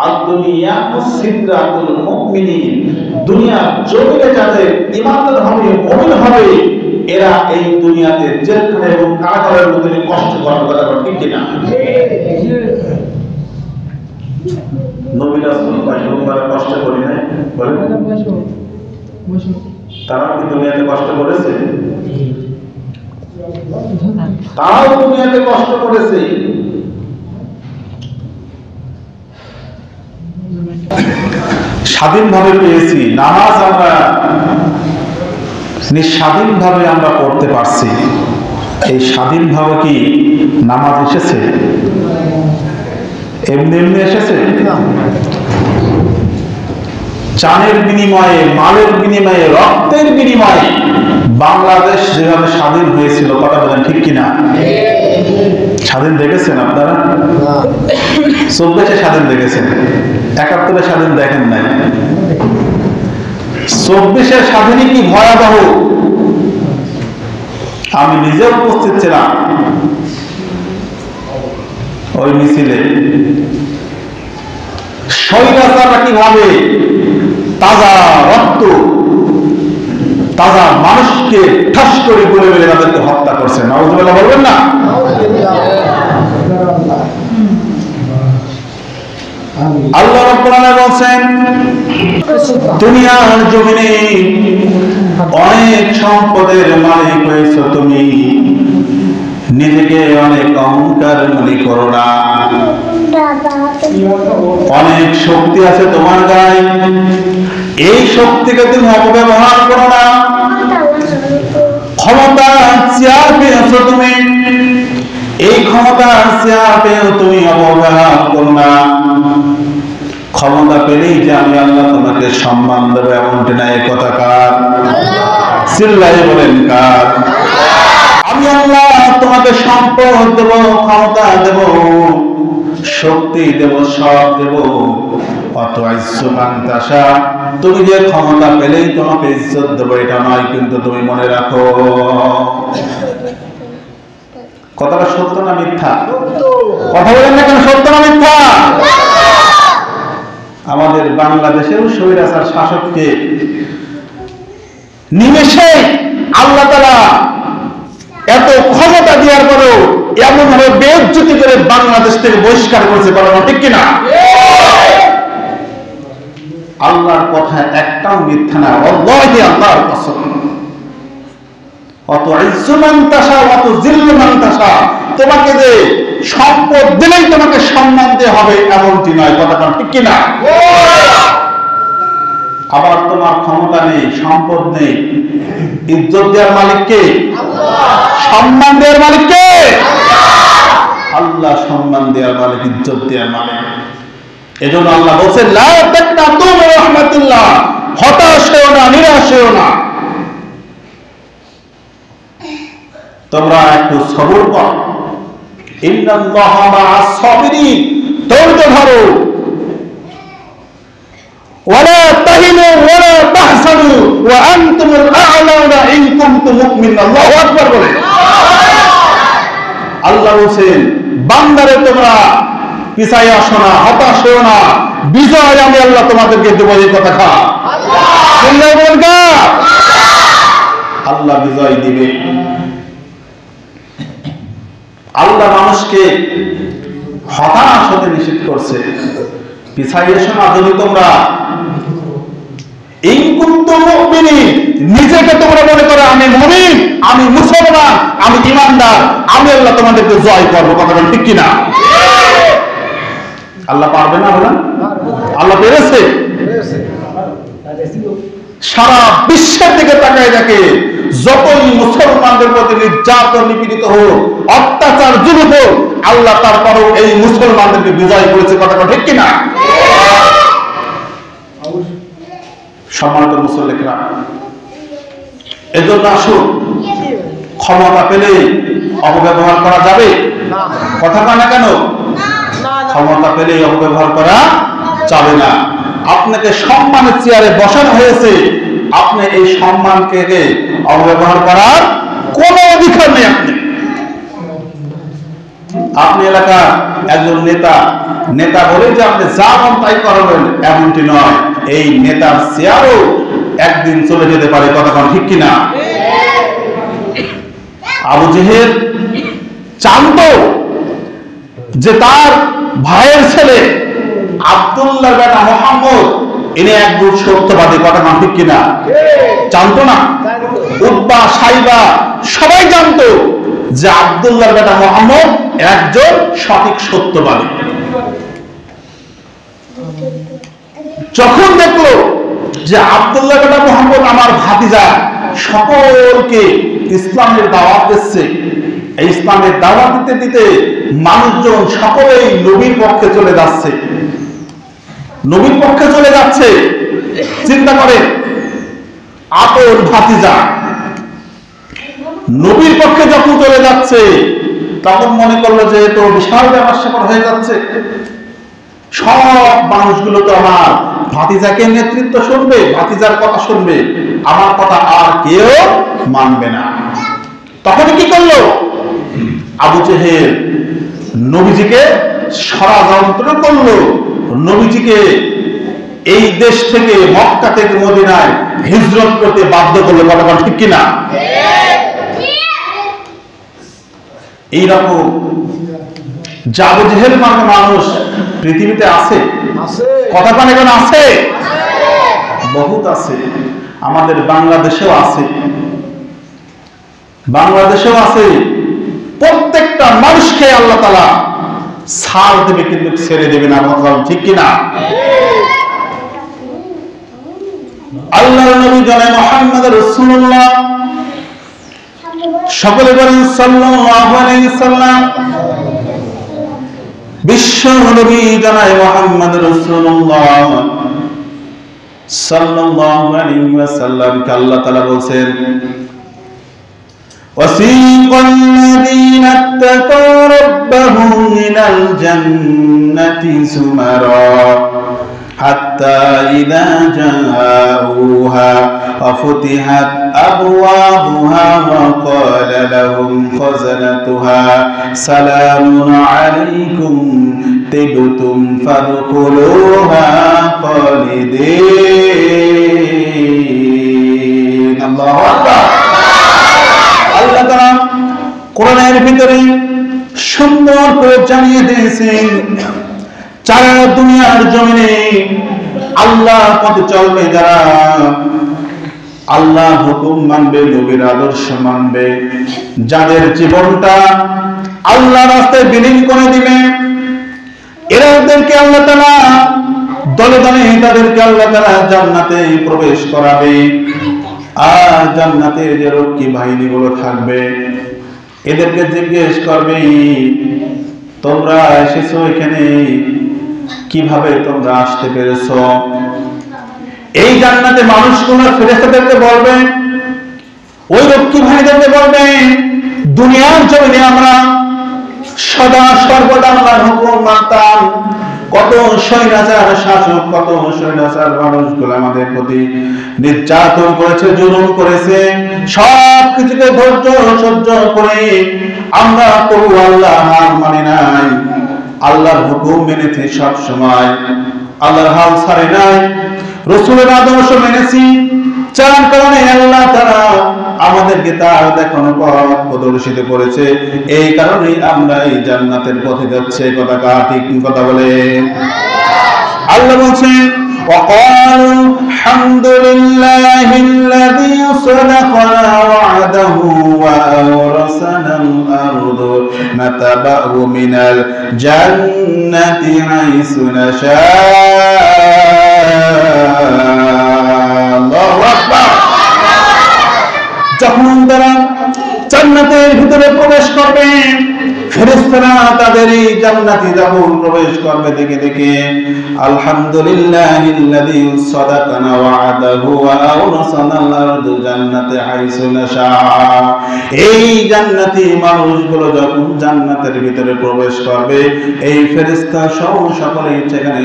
আদ-দুনিয়া সিদরাতুল মুমিনিন, দুনিয়ার জমিনে যাদের ঈমানদার হবে, মুমিন হবে, এরা এই দুনিয়াতে জেলখানা এবং কারাগারের মধ্যে কষ্ট করার কথা ঠিক কিনা? নবী রাসূল পয়গম্বর কষ্ট করে নাই বলেন? তারা কি দুনিয়াতে কষ্ট করেছে? তারাও দুনিয়াতে কষ্ট করেছে। স্বাধীনভাবে পেয়েছি, নামাজ আমরা স্বাধীনভাবে আমরা পড়তে পারছি। এই স্বাধীনভাবে কি নামাজ এসেছে? এমনি এমনি এসেছে? জানের বিনিময়ে, মালের বিনিময়ে, রক্তের বিনিময়ে বাংলাদেশ যেভাবে স্বাধীন হয়েছিল, কথা বলেন ঠিক কিনা? স্বাধীন দেখেছেন আপনারা? 24-এ স্বাধীন দেখেছেন, 71-এ স্বাধীন দেখেন নাই। 24-এর স্বাধীনই কি ভয়াবহ! আমি নিজে উপস্থিত ছিলাম ওই মিছিলে। স্বৈরাচাররা কিভাবে তাজা রক্ত, তাজা মানুষকে ঠাস করে বলে বলে তাদেরকে হত্যা করছে। নাউযুবিল্লাহ বলবেন না? আল্লাহ রাব্বুল আলামিন বলেন, দুনিয়ার জমিনে অনেক সম্পদের মালিক হয়েছো তুমি, নিজেকে অনেক অহংকার মনে করো না। অনেক শক্তি আছে তোমার গায়ে, এই শক্তিকে তুমি অপব্যবহার করো না। ক্ষমতা চেয়ার পেয়েছো তুমি, এই ক্ষমতা চেয়ার পেয়েও তুমি অপব্যবহার করো না। ক্ষমতা পেলেই যে আমি আল্লাহ তোমাকে সম্মান দেবো এমনটি না। এই কথা কার? চিল্লায়ে বলেন কার? আমি আল্লাহ তোমাকে সম্পদ দেব, ক্ষমতা দেব, শক্তি দেব, সব দেব। অত আইসমান তাশা, তুমি যে ক্ষমতা পেলেই তোমাকে ইজ্জত দেব এটা নয়, কিন্তু তুমি মনে রাখো কথাটা সত্য না মিথ্যা? কথা বলেন না কেন, সত্য না মিথ্যা? আমাদের বাংলাদেশেও স্বৈরাচার শাসককে নিমেষে আল্লাহ তাআলা এত ক্ষমতা দেওয়ার পরেও এমন ভাবে বেইজ্জতি করে বাংলাদেশ থেকে বহিষ্কার করেছে, বলেন ঠিক কিনা? আল্লাহর কথা একটাও মিথ্যা না, আল্লাহি আল্লাহর কসম। অত ইজ্জুমান তাশা অত জিল্লুমান তাশা, তোমাকে যে সম্পদ দিলেই তোমাকে সম্মান দেওয়া হবে এমনটি নয়, কথাটা ঠিক কিনা? আবার তোমার ক্ষমতা নেই, সম্পদ নেই, ইজ্জত দেওয়ার মালিক কে? সম্মান দেওয়ার মালিক কে? আল্লাহ সম্মান দেওয়ার মালিক, ইজ্জত দেওয়ার মালিক। এজন্য আল্লাহ বলেন, লা তাকনাতু মির রাহমাতিল্লাহ, হতাশ হও না, নিরাশ হও না, তোমরা একটু সবর করো। ইন্নাল্লাহা মা'আস সাবিরিন, ধৈর্য ধরো। ওয়ালা তাহিনু ওয়ালা তাহসানু ওয়া আনতুমুল আ'লাউনা ইন কুনতুম মুমিনিন। আল্লাহু আকবার বলে। আল্লাহ বলেন, বান্দারে তোমরা পিছায় আসো না, হতাশ হও না, বিজয় আমি আল্লাহ তোমাদেরকে দেব। এই কথা খা আল্লাহ বিজয় দিবে। আল্লাহ মানুষকে হতাশ হতে নিষেধ করছে। পিছাই এসো না যদি তোমরা ইন কুনতুম মুমিনিন, নিজেকে তোমরা মনে করো আমি মুমিন, আমি মুসলমান, আমি ঈমানদার, আমি আল্লাহ তোমাদেরকে জয় করব। কথাটা ঠিক কিনা? আল্লাহ পারবে না? বলেন আল্লাহ পেরেছে। সারা বিশ্বের দিকে তাকায় দেখে, যতই মুসলমানদের প্রতি নির্যাতন, নিপীড়িত হোক, অত্যাচার, জুলুম হোক, আল্লাহ তারপরেও এই মুসলমানদেরকে বিজয় করেছে। কথাটা ঠিক কিনা? সম্মানিত মুসল্লিরা, এজন্য আসুন, ক্ষমতা পেলে অপব্যবহার করা যাবে? কথা কয় না কেন? ক্ষমতা পেলে অপব্যবহার করা যাবে না। আপনাকে সম্মানের চেয়ারে বসানো হয়েছে, আপনি এই সম্মানকে অপব্যবহার করার কোনো অধিকার নেই। আপনি আপনি এলাকার একজন নেতা বলে যে আপনি যা মন তাই করবেন এমনটি নয়, এই নেতার চেয়ারও একদিন চলে যেতে পারে, কথা কোন ঠিক কিনা? আবু জেহেল জানতো যে তার ভাইয়ের ছেলে আব্দুল্লাহর বেটা মুহাম্মদ ইনি একজন সত্যবাদী, কথা কোন ঠিক কিনা? জানতো না? উতবা সাইবা সবাই জানতো যে আব্দুল্লাহর বেটা মুহাম্মদ একজন সঠিক সত্যবাদী। যখন দেখলো যে আব্দুল্লাহর বেটা মুহাম্মদ আমার ভাতিজা সকলকে ইসলামের দাওয়াত দিচ্ছে, এই ইসলামের দাওয়াত দিতে দিতে মানুষজন সকলেই নবীর পক্ষে চলে যাচ্ছে, নবীর পক্ষে চলে যাচ্ছে। চিন্তা করেন, আপন ভাতিজা নবীর পক্ষে যখন চলে যাচ্ছে তখন মনে করলো যে তো বিশাল ব্যাপার স্যাপার হয়ে যাচ্ছে, সব মানুষগুলো তো আমার ভাতিজাকে নেতৃত্ব শুনবে, ভাতিজার কথা শুনবে, আমার কথা আর কেউ মানবে না। তখন কি করলো আবু জেহেল? নবীজিকে ষড়যন্ত্র করলো, নবীজিকে এই দেশ থেকে মক্কা থেকে মদিনায় হিজরত করতে বাধ্য করলো, কথা বল ঠিক কিনা? এইরকম আবু জেহেল মানে মানুষ পৃথিবীতে আছে, কথা বলে এখন আছে, বহুত আছে, আমাদের বাংলাদেশেও আছে, বাংলাদেশেও আছে। প্রত্যেকটা মানুষকে আল্লাহ তাআলা ছাড় দেবে কিন্তু ছেড়ে দেবে না, কথা ঠিক কিনা? আল্লাহর নবী জনাব মুহাম্মদ রাসূলুল্লাহ, সকলে বলেন সাল্লাল্লাহু আলাইহি সাল্লাম। বিশ্ব নবী জনাব মুহাম্মদ রাসূলুল্লাহ সাল্লাল্লাহু আলাইহি ওয়াসাল্লামকে আল্লাহ তাআলা বলেন وَسِيقَ الَّذِينَ اتَّقَوْا رَبَّهُمْ إِلَى الْجَنَّةِ زُمَرًا حَتَّى إِذَا جَاءُوهَا وَفُتِحَتْ أَبْوَابُهَا وَقَالَ لَهُمْ خَزَنَتُهَا سَلَامٌ عَلَيْكُمْ طِبْتُمْ فَادْخُلُوهَا خَالِدِينَ আল্লাহু আকবার। আল্লাহ তাআলা কোরআনের ভিতরে সুন্দর করে জানিয়ে দিয়েছেন সারা দুনিয়ার জমিনে আল্লাহ পথে চলবে যারা, আল্লাহ হুকুম মানবে, নবীর আদর্শ মানবে, যাদের জীবনটা আল্লাহ রাস্তায় বিলীন করে দিবে, এরাদেরকে আল্লাহ তাআলা দলে দলে তাদেরকে আল্লাহ তাআলা জান্নাতে প্রবেশ করাবে। আর জান্নাতের যে রক্ষী বাহিনীগুলো থাকবে এদেরকে জিজ্ঞেস করবে, তোমরা এসেছো এখানে কিভাবে, তোমরা আসতে পেরেছো? এই জান্নাতে মানুষগুলো ফেরেশতাদেরকে বলবে, ওই রক্ষী বাহিনীদেরকে বলবে, দুনিয়ার জমিনে আমরা সদা সর্বদা আল্লাহর হুকুম মানতাম, কত স্বৈরাচার শাসক, কত স্বৈরাচার মানুষগুলো আমাদের প্রতি নির্যাতন করেছে, জুলুম করেছে, সব কিছুকে ধৈর্য সহ্য করে আমরা তবু আল্লাহ হার মানি নাই, আল্লাহর হুকুম মেনেছি, সব সময় আল্লাহর হাল ছাড়ি নাই, রাসূলের আদর্শ মেনেছি, যার কারণে আল্লাহ তাআলা আমাদেরকে তার দেখানো পথ প্রদর্শিত করেছে, এই কারণে আমরা এই জান্নাতের পথে যাচ্ছি। কথা কা ঠিক কথা বলে আল্লাহ বলেন, وقالوا الحمد لله الذي صدقنا وعده وأورثنا الأرض نتبوأ من الجنة حيث نشاء الله أكبر। যখন তারা জান্নাতের ভিতরে প্রবেশ করবে, ফেরেশতারা তাদের এই জান্নাতে যখন প্রবেশ করবে দেখে দেখে আলহামদুলিল্লাহিল্লাযী সাদাকানা ওয়া'দাহু ওয়া আওরাসানা আল-আরদ জান্নাতে হাইসু নাশা। এই জান্নাতি মানুষগুলো যখন জান্নাতের ভিতরে প্রবেশ করবে, এই ফেরেশতা সহ সকলেই সেখানে